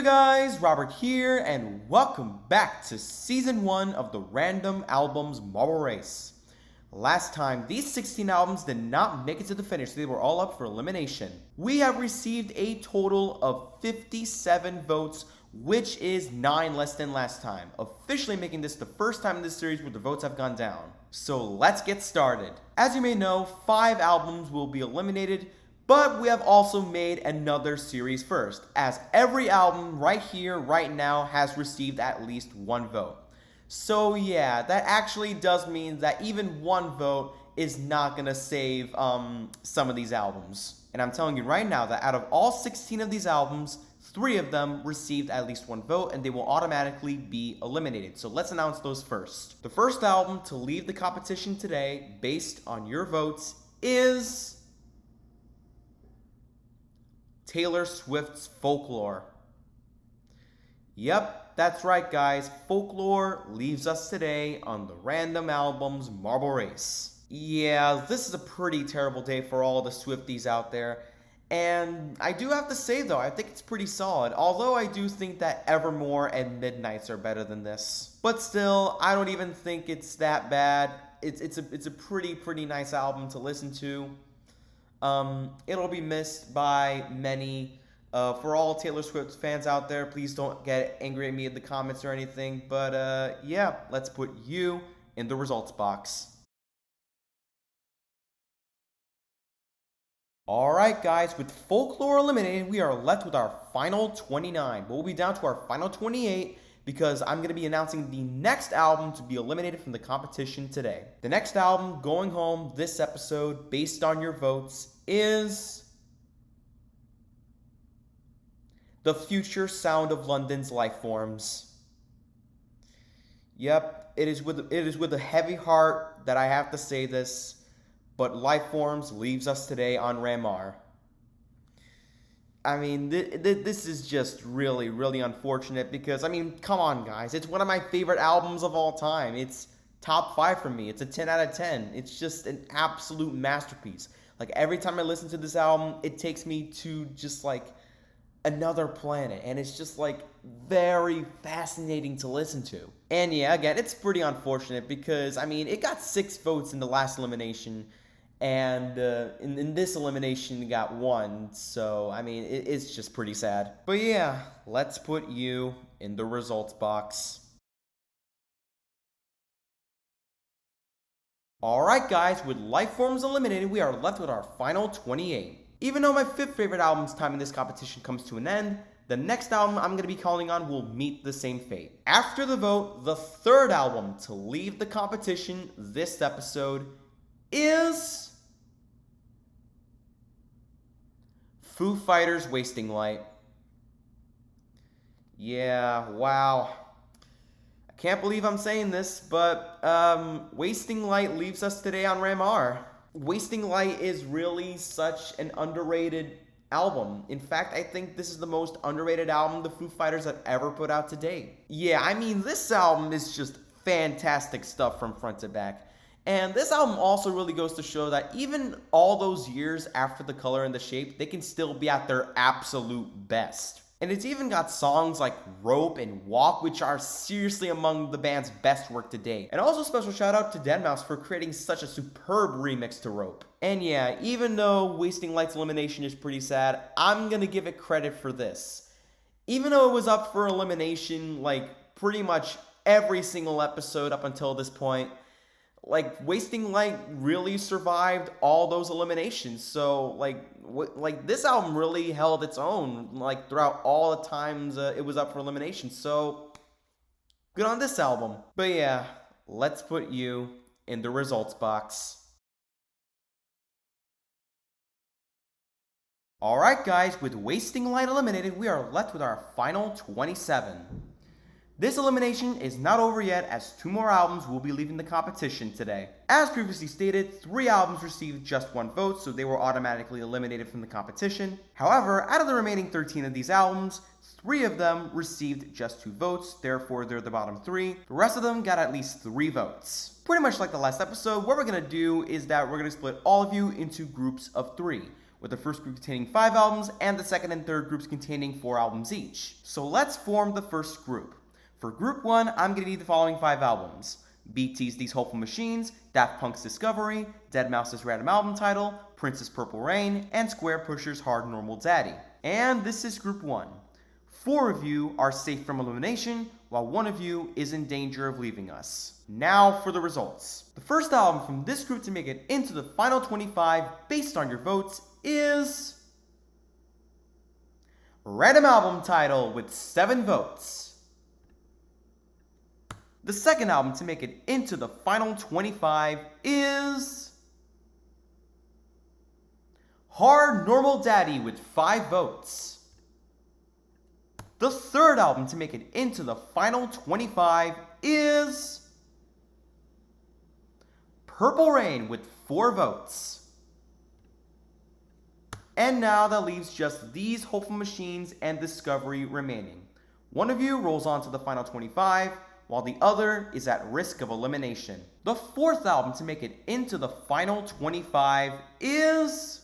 guys, Robert here, and welcome back to Season 1 of the Random Albums Marble Race. Last time, these 16 albums did not make it to the finish, they were all up for elimination. We have received a total of 57 votes, which is 9 less than last time, officially making this the first time in this series where the votes have gone down. So let's get started. As you may know, 5 albums will be eliminated, but we have also made another series first, as every album right here, right now, has received at least 1 vote. So yeah, that actually does mean that even 1 vote is not gonna save some of these albums. And I'm telling you right now that out of all 16 of these albums, 3 of them received at least 1 vote, and they will automatically be eliminated. So let's announce those first. The first album to leave the competition today, based on your votes, is Taylor Swift's Folklore. Yep, that's right guys, Folklore leaves us today on the Random Albums Marble Race. Yeah, this is a pretty terrible day for all the Swifties out there, and I do have to say though, I think it's pretty solid, although I do think that Evermore and Midnights are better than this. But still, I don't even think it's that bad. It's a pretty nice album to listen to. It'll be missed by many. For all Taylor Swift fans out there, please don't get angry at me in the comments or anything. But yeah, let's put you in the results box. Alright guys, with Folklore eliminated, we are left with our final 29. But we'll be down to our final 28 because I'm going to be announcing the next album to be eliminated from the competition today. The next album going home this episode, based on your votes, is The Future Sound of London's Lifeforms. Yep, it is with a heavy heart that I have to say this, but Lifeforms leaves us today on Ramar. I mean, this is just really unfortunate because, I mean, come on guys, it's one of my favorite albums of all time. It's top 5 for me. It's a 10 out of 10. It's just an absolute masterpiece. Like, every time I listen to this album, it takes me to just, like, another planet. And it's just, like, very fascinating to listen to. And yeah, again, it's pretty unfortunate because, I mean, it got 6 votes in the last elimination. And in this elimination, it got 1. So, I mean, it's just pretty sad. But yeah, let's put you in the results box. Alright guys, with Lifeforms eliminated, we are left with our final 28. Even though my 5th favorite album's time in this competition comes to an end, the next album I'm going to be calling on will meet the same fate. After the vote, the 3rd album to leave the competition this episode is Foo Fighters' Wasting Light. Yeah, wow. I can't believe I'm saying this, but Wasting Light leaves us today on Ramar. Wasting Light is really such an underrated album. In fact, I think this is the most underrated album the Foo Fighters have ever put out to date. Yeah, I mean, this album is just fantastic stuff from front to back. And this album also really goes to show that even all those years after The Color and the Shape, they can still be at their absolute best. And it's even got songs like Rope and Walk, which are seriously among the band's best work to date. And also special shout out to deadmau5 for creating such a superb remix to Rope. And yeah, even though Wasting Light's elimination is pretty sad, I'm gonna give it credit for this. Even though it was up for elimination like pretty much every single episode up until this point, like, Wasting Light really survived all those eliminations. So, like this album really held its own, like, throughout all the times it was up for elimination. So, good on this album. But yeah, let's put you in the results box. Alright guys, with Wasting Light eliminated, we are left with our final 27. This elimination is not over yet, as 2 more albums will be leaving the competition today. As previously stated, 3 albums received just 1 vote, so they were automatically eliminated from the competition. However, out of the remaining 13 of these albums, 3 of them received just 2 votes, therefore they're the bottom 3. The rest of them got at least 3 votes. Pretty much like the last episode, what we're going to do is that we're going to split all of you into groups of 3. with the first group containing 5 albums and the second and third groups containing 4 albums each. So let's form the first group. For group 1, I'm going to need the following 5 albums: BT's These Hopeful Machines, Daft Punk's Discovery, Deadmau5's Random Album Title, Prince's Purple Rain, and Square Pusher's Hard Normal Daddy. And this is group 1. 4 of you are safe from elimination, while 1 of you is in danger of leaving us. Now for the results. The first album from this group to make it into the final 25 based on your votes is Random Album Title with 7 votes. The second album to make it into the final 25 is Hard Normal Daddy with 5 votes. The third album to make it into the final 25 is Purple Rain with 4 votes. And now that leaves just These Hopeful Machines and Discovery remaining. 1 of you rolls on to the final 25, while the other is at risk of elimination. The fourth album to make it into the final 25 is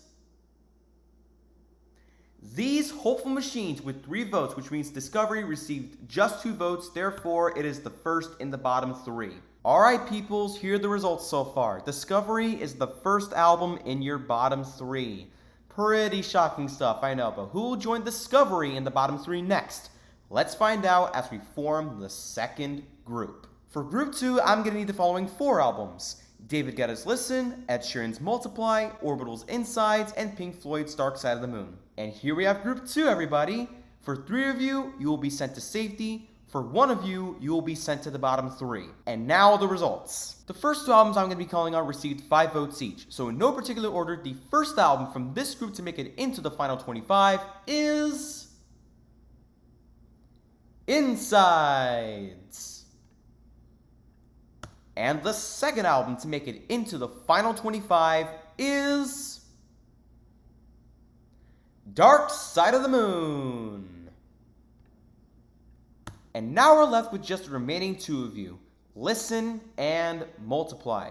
These Hopeful Machines with 3 votes, which means Discovery received just 2 votes, therefore it is the first in the bottom 3. Alright peoples, here are the results so far. Discovery is the first album in your bottom 3. Pretty shocking stuff, I know, but who will join Discovery in the bottom 3 next? Let's find out as we form the second group. For group 2, I'm going to need the following 4 albums: David Guetta's Listen, Ed Sheeran's Multiply, Orbital's Insides, and Pink Floyd's Dark Side of the Moon. And here we have group 2, everybody. For 3 of you, you will be sent to safety. For 1 of you, you will be sent to the bottom 3. And now the results. The first 2 albums I'm going to be calling on received 5 votes each. So in no particular order, the first album from this group to make it into the final 25 is Insides. And the second album to make it into the final 25 is Dark Side of the Moon. And now we're left with just the remaining 2 of you, Listen and Multiply.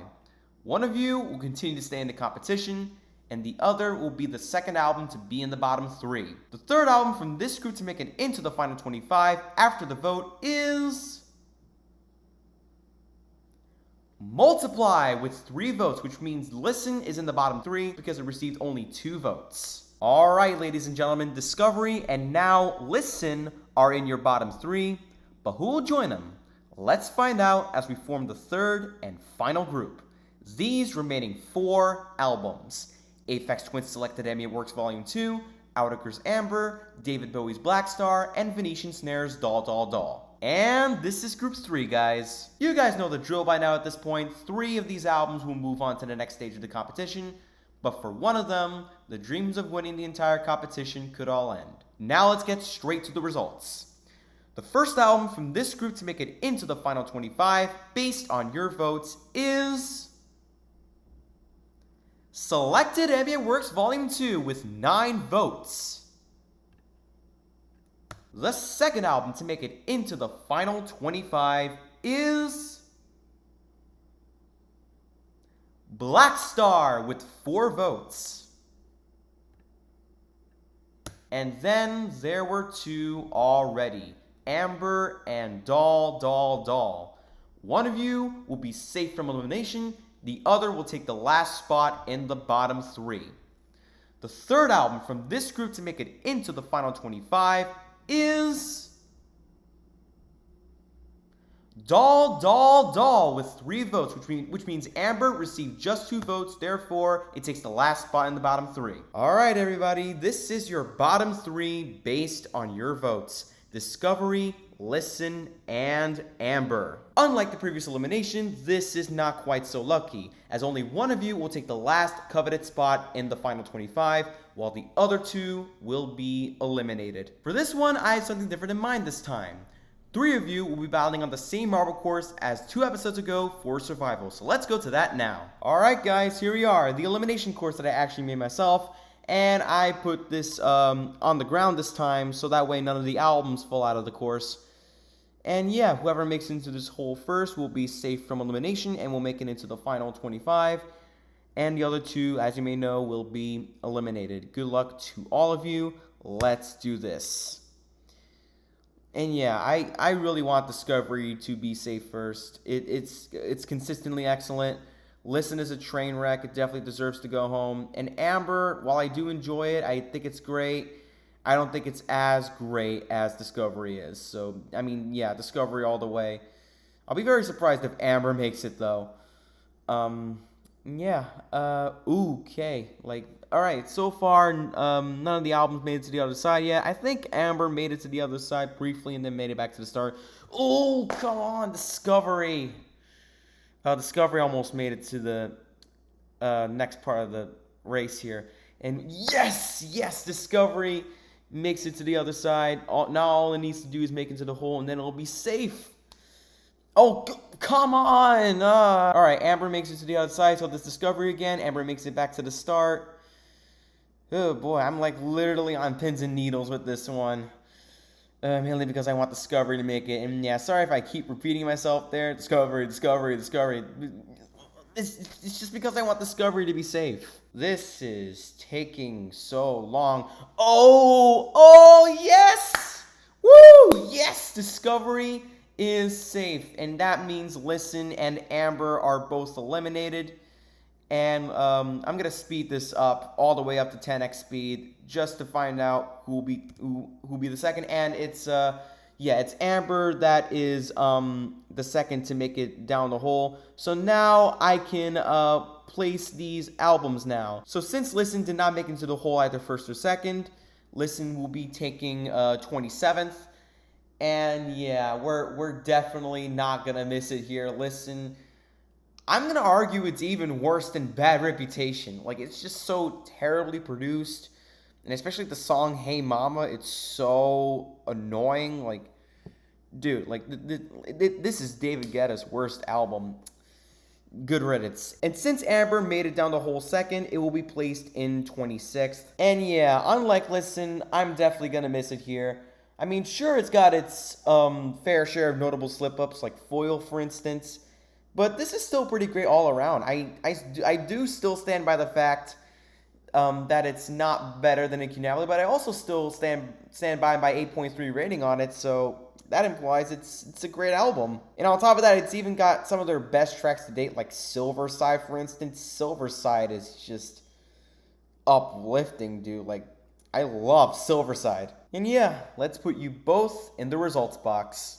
1 of you will continue to stay in the competition, and the other will be the second album to be in the bottom 3. The third album from this group to make it into the final 25 after the vote is Multiply with 3 votes, which means Listen is in the bottom 3 because it received only 2 votes. Alright, ladies and gentlemen, Discovery and now Listen are in your bottom 3, but who will join them? Let's find out as we form the third and final group. These remaining 4 albums: Aphex Twin's Selected Ambient Works Volume 2, Outakers Amber, David Bowie's Black Star, and Venetian Snares Doll Doll Doll. And this is group 3, guys. You guys know the drill by now at this point. 3 of these albums will move on to the next stage of the competition, but for 1 of them, the dreams of winning the entire competition could all end. Now let's get straight to the results. The first album from this group to make it into the final 25, based on your votes, is Selected Ambient Works Volume 2 with 9 votes. The second album to make it into the final 25 is Black Star with 4 votes. And then there were 2 already, Amber and Doll Doll Doll. 1 of you will be safe from elimination, the other will take the last spot in the bottom 3. The third album from this group to make it into the final 25 is Doll Doll Doll with 3 votes, which means Amber received just 2 votes, therefore it takes the last spot in the bottom 3. Alright everybody, this is your bottom 3 based on your votes: Discovery, Listen, and Amber. Unlike the previous elimination, this is not quite so lucky, as only 1 of you will take the last coveted spot in the final 25, while the other 2 will be eliminated. For this one, I had something different in mind this time. 3 of you will be battling on the same marble course as 2 episodes ago for survival, so let's go to that now. Alright guys, here we are, the elimination course that I actually made myself, and I put this on the ground this time, so that way none of the albums fall out of the course. And yeah, whoever makes it into this hole first will be safe from elimination and will make it into the final 25. and the other two, as you may know, will be eliminated. Good luck to all of you. Let's do this. And yeah, I really want Discovery to be safe first. It's consistently excellent. Listen is a train wreck. It definitely deserves to go home. And Amber, while I do enjoy it, I think it's great. I don't think it's as great as Discovery is. So, I mean, yeah, Discovery all the way. I'll be very surprised if Amber makes it, though. Yeah. Okay. Like, all right. So far, none of the albums made it to the other side yet. I think Amber made it to the other side briefly and then made it back to the start. Oh, come on, Discovery. Discovery almost made it to the next part of the race here. And yes, Discovery makes it to the other side. Now all it needs to do is make it to the hole, and then it'll be safe. Oh, come on! All right, Amber makes it to the other side, so this Discovery again. Amber makes it back to the start. Oh boy, I'm like literally on pins and needles with this one. Mainly because I want Discovery to make it. And yeah, sorry if I keep repeating myself there. Discovery. It's just because I want Discovery to be safe. This is taking so long. Oh, yes! Woo! Yes, Discovery is safe. And that means Listen and Amber are both eliminated. And I'm going to speed this up all the way up to 10x speed just to find out who'll be the second. And it's it's Amber that is the second to make it down the hole. So now I can place these albums now. So since Listen did not make it to the hole either first or second, Listen will be taking 27th. And yeah, we're definitely not going to miss it here. Listen, I'm going to argue it's even worse than Bad Reputation. Like, it's just so terribly produced. And especially the song Hey Mama, it's so annoying. Like, dude, like, this is David Guetta's worst album. Good riddance. And since Amber made it down the whole second, it will be placed in 26th. And yeah, unlike Listen, I'm definitely going to miss it here. I mean, sure, it's got its fair share of notable slip-ups, like Foil, for instance. But this is still pretty great all around. I do still stand by the fact that it's not better than Incunably, but I also still stand by my 8.3 rating on it, so that implies it's a great album. And on top of that, it's even got some of their best tracks to date, like Silver Side, for instance. Silver Side is just uplifting, dude. Like, I love Silver Side. And yeah, let's put you both in the results box.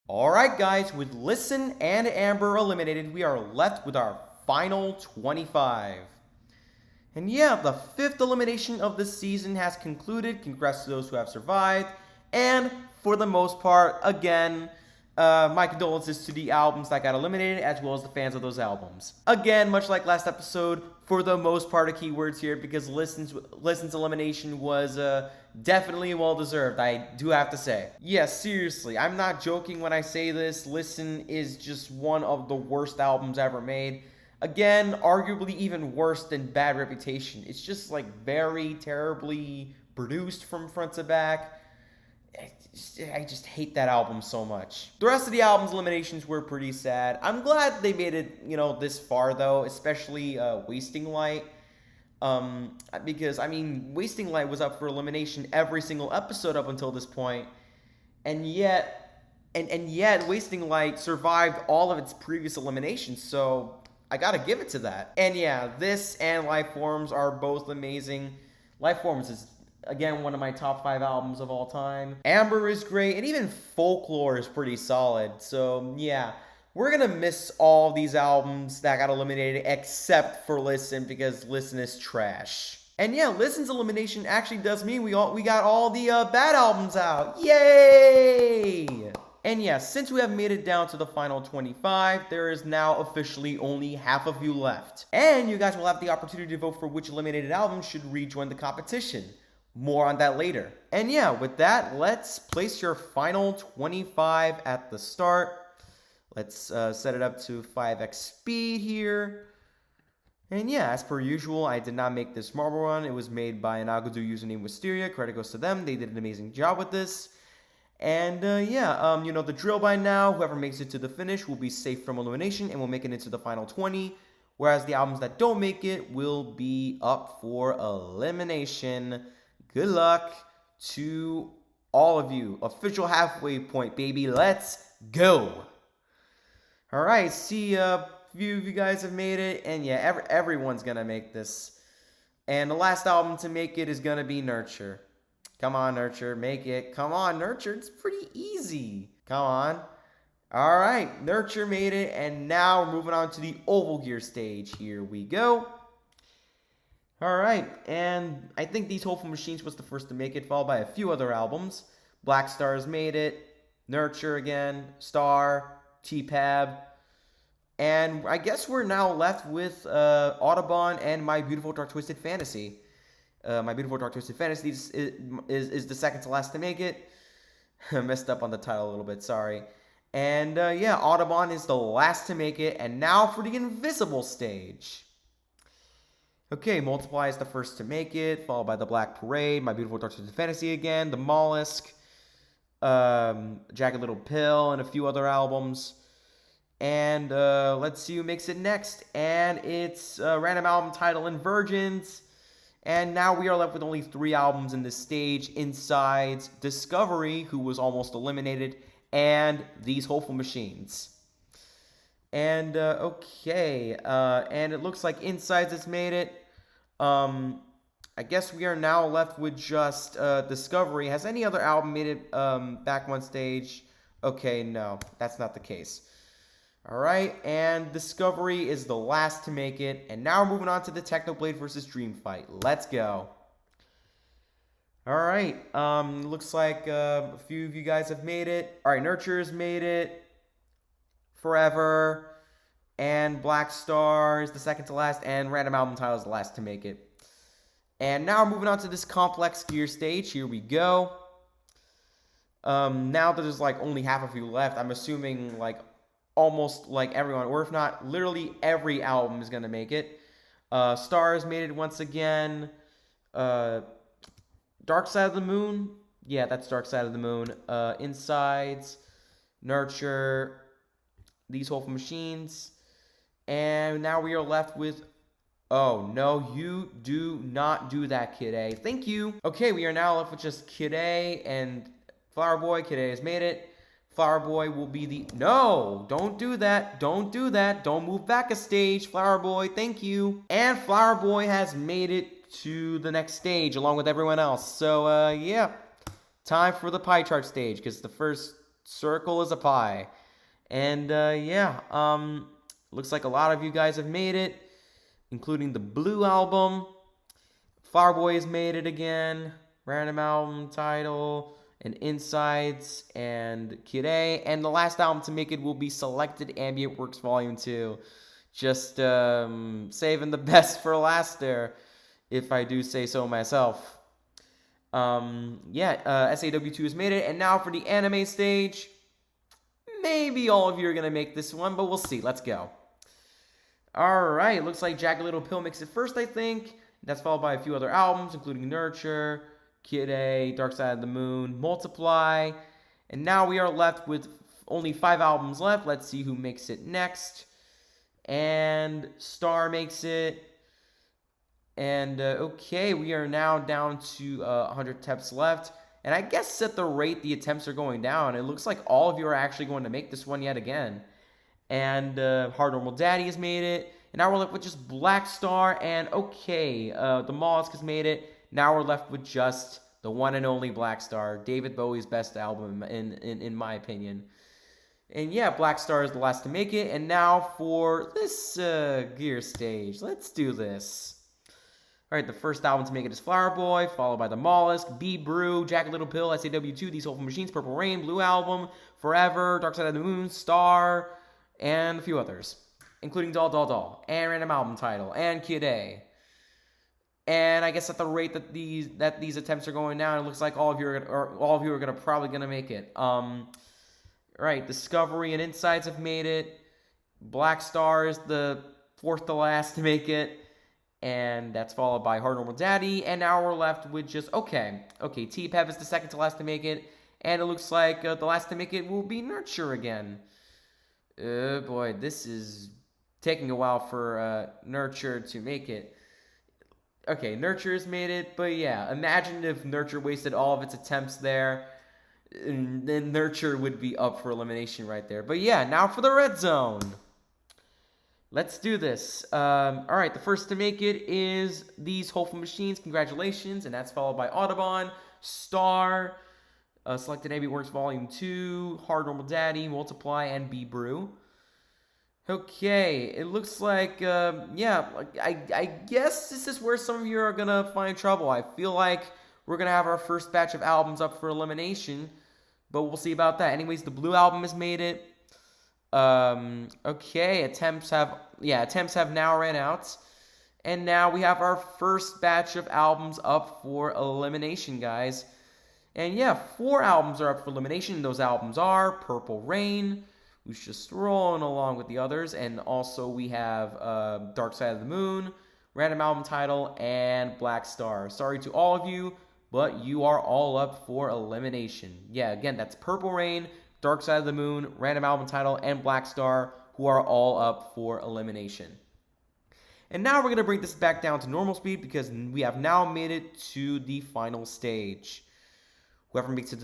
Alright guys, with Listen and Amber eliminated, we are left with our final 25. And yeah, the 5th elimination of the season has concluded. Congrats to those who have survived. And for the most part, again, my condolences to the albums that got eliminated, as well as the fans of those albums. Again, much like last episode, for the most part, the keywords here, because Listen's elimination was definitely well-deserved, I do have to say. Yeah, seriously, I'm not joking when I say this. Listen is just one of the worst albums ever made. Again, arguably even worse than Bad Reputation. It's just like very terribly produced from front to back. I just hate that album so much. The rest of the album's eliminations were pretty sad. I'm glad they made it, this far though, especially Wasting Light. Because, I mean, Wasting Light was up for elimination every single episode up until this point. And yet, Wasting Light survived all of its previous eliminations, so I gotta give it to that. And yeah, this and Life Forms are both amazing. Life Forms is, again, one of my top 5 albums of all time. Amber is great, and even Folklore is pretty solid. So, yeah, we're gonna miss all these albums that got eliminated except for Listen, because Listen is trash. And yeah, Listen's elimination actually does mean we got all the bad albums out. Yay! And yeah, since we have made it down to the final 25, there is now officially only half of you left. And you guys will have the opportunity to vote for which eliminated album should rejoin the competition. More on that later. And yeah, with that, let's place your final 25 at the start. Let's set it up to 5x speed here. And yeah, as per usual, I did not make this marble run. It was made by an Algodoo user named Wisteria. Credit goes to them. They did an amazing job with this. And yeah, you know the drill by now. Whoever makes it to the finish will be safe from elimination and will make it into the final 20. Whereas the albums that don't make it will be up for elimination. Good luck to all of you. Official halfway point, baby. Let's go. All right, see a few of you guys have made it, and yeah, everyone's gonna make this. And the last album to make it is gonna be Nurture. Come on, Nurture, make it. Come on, Nurture, it's pretty easy. Come on. All right, Nurture made it, and now we're moving on to the Oval Gear stage. Here we go. All right, and I think These Hopeful Machines was the first to make it, followed by a few other albums. Black Stars made it, Nurture again, Star, T-Pab, and I guess we're now left with Audubon and My Beautiful Dark Twisted Fantasy. My Beautiful Dark Twisted Fantasy is the second to last to make it. I messed up on the title a little bit, sorry. And yeah, Audubon is the last to make it, and now for the Invisible stage. Okay, Multiply is the first to make it, followed by The Black Parade, My Beautiful Dark Twisted Fantasy again, The Mollusk, Jagged Little Pill, and a few other albums. And let's see who makes it next. And it's random album title Inversions. And now we are left with only 3 albums in this stage. Inside's Discovery, who was almost eliminated, and These Hopeful Machines. And okay, and it looks like Insides has made it. I guess we are now left with just Discovery. Has any other album made it back one stage? Okay, no, that's not the case. All right, and Discovery is the last to make it. And now we're moving on to the Technoblade versus Dream fight. Let's go. All right, looks like a few of you guys have made it. All right, Nurture's made it. Forever, and Black Star is the second to last, and Random Album Title is the last to make it. And now we're moving on to this Complex Gear stage. Here we go. Now that there's like only half of you left, I'm assuming like almost like everyone, or if not, literally every album is gonna make it. Stars made it once again. Dark Side of the Moon, yeah, that's Dark Side of the Moon. Insides, Nurture, These Hopeful Machines, and now we are left with, oh no, you do not do that, Kid A. Thank you. Okay, we are now left with just Kid A and Flower Boy. Kid A has made it. Flower Boy will be the, no, don't do that, don't do that, don't move back a stage, Flower Boy, thank you. And Flower Boy has made it to the next stage along with everyone else. So yeah, time for the pie chart stage, because the first circle is a pie. And yeah, looks like a lot of you guys have made it, including the Blue album. Flower Boy has made it again. Random album title, and Insides, and Kid A. And the last album to make it will be Selected Ambient Works Volume 2. Just saving the best for last there, if I do say so myself. Yeah, SAW2 has made it. And now for the anime stage. Maybe all of you are going to make this one, but we'll see. Let's go. All right, looks like Jagged Little Pill makes it first, I think. That's followed by a few other albums, including Nurture, Kid A, Dark Side of the Moon, Multiply. And now we are left with only 5 albums left. Let's see who makes it next. And Star makes it. And okay, we are now down to 100 attempts left. And I guess at the rate the attempts are going down, it looks like all of you are actually going to make this one yet again. And Hard Normal Daddy has made it. And now we're left with just Black Star. And okay, the Mollusk has made it. Now we're left with just the one and only Black Star. David Bowie's best album, in my opinion. And yeah, Black Star is the last to make it. And now for this gear stage. Let's do this. Alright, the first album to make it is Flower Boy, followed by The Mollusk, B Brew, Jagged Little Pill, SAW2, These Hopeful Machines, Purple Rain, Blue Album, Forever, Dark Side of the Moon, Star, and a few others, including Doll Doll Doll, and Random Album Title, and Kid A. And I guess at the rate that these attempts are going down, it looks like all of you are probably gonna make it. Right, Discovery and Insights have made it. Black Star is the fourth to last to make it. And that's followed by Hard Normal Daddy. And now we're left with just, okay, T-Pep is the second to last to make it. And it looks like the last to make it will be Nurture again. Boy, this is taking a while for Nurture to make it. Okay, Nurture's made it, but yeah, imagine if Nurture wasted all of its attempts there, and then Nurture would be up for elimination right there. But yeah, now for the red zone. Let's do this. All right, the first to make it is these Hopeful Machines. Congratulations, and that's followed by Audubon, Star, Selected AB Works Volume 2, Hard Normal Daddy, Multiply, and B-Brew. Okay, it looks like, yeah, I guess this is where some of you are going to find trouble. I feel like we're going to have our first batch of albums up for elimination, but we'll see about that. Anyways, the blue album has made it. Okay, attempts have now ran out. And now we have our first batch of albums up for elimination, guys. And yeah, 4 albums are up for elimination. Those albums are Purple Rain, who's just rolling along with the others. And also we have Dark Side of the Moon, Random Album Title, and Black Star. Sorry to all of you, but you are all up for elimination. Yeah, again, that's Purple Rain, Dark Side of the Moon, Random Album Title, and Black Star, who are all up for elimination. And now we're going to bring this back down to normal speed because we have now made it to the final stage. Whoever makes it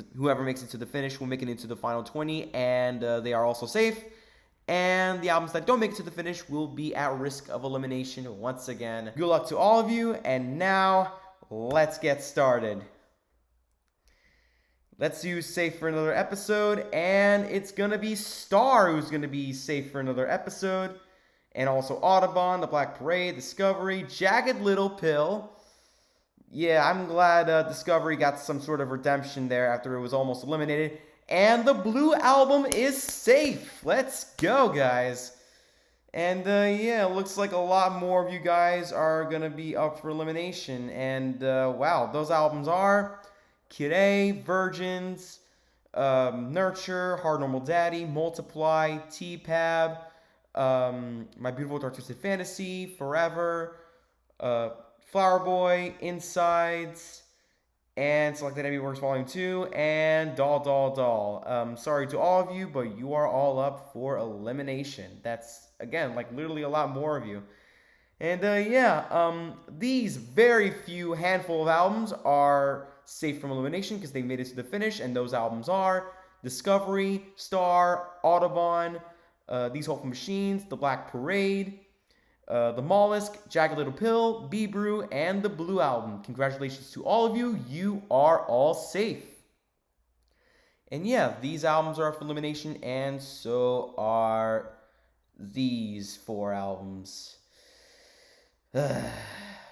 to the finish will make it into the final 20, and they are also safe. And the albums that don't make it to the finish will be at risk of elimination once again. Good luck to all of you, and now let's get started. Let's use safe for another episode, and it's going to be Star who's going to be safe for another episode. And also Audubon, The Black Parade, Discovery, Jagged Little Pill. Yeah, I'm glad Discovery got some sort of redemption there after it was almost eliminated. And the blue album is safe. Let's go, guys. And yeah, it looks like a lot more of you guys are going to be up for elimination. And wow, those albums are Kid A, Virgins, Nurture, Hard Normal Daddy, Multiply, T-Pab, My Beautiful Dark Twisted Fantasy, Forever, Flower Boy, Insides, and Selected AB Works Volume 2, and Doll. Sorry to all of you, but you are all up for elimination. That's, again, like literally a lot more of you. And yeah, these very few handful of albums are safe from elimination because they made it to the finish, and those albums are Discovery, Star, Audubon, These Hopeful Machines, The Black Parade, The Mollusk, Jagged Little Pill, B-Brew, and the Blue Album. Congratulations to all of you. You are all safe. And yeah, these albums are up for elimination, and so are these 4 albums.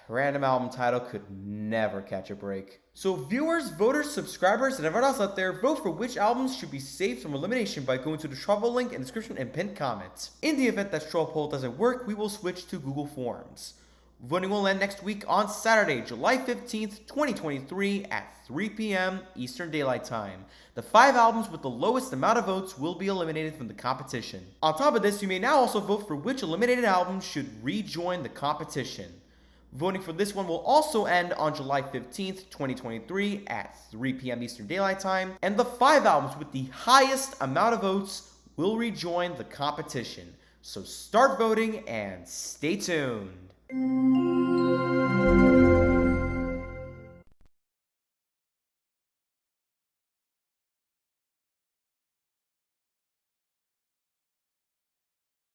Random album title could never catch a break. So viewers, voters, subscribers, and everyone else out there, vote for which albums should be saved from elimination by going to the Troll poll link in the description and pinned comments. In the event that Troll poll doesn't work, we will switch to Google Forms. Voting will end next week on Saturday, July 15th, 2023 at 3 p.m. Eastern Daylight Time. The 5 albums with the lowest amount of votes will be eliminated from the competition. On top of this, you may now also vote for which eliminated album should rejoin the competition. Voting for this one will also end on July 15th, 2023 at 3 p.m. Eastern Daylight Time, and the 5 albums with the highest amount of votes will rejoin the competition. So start voting and stay tuned.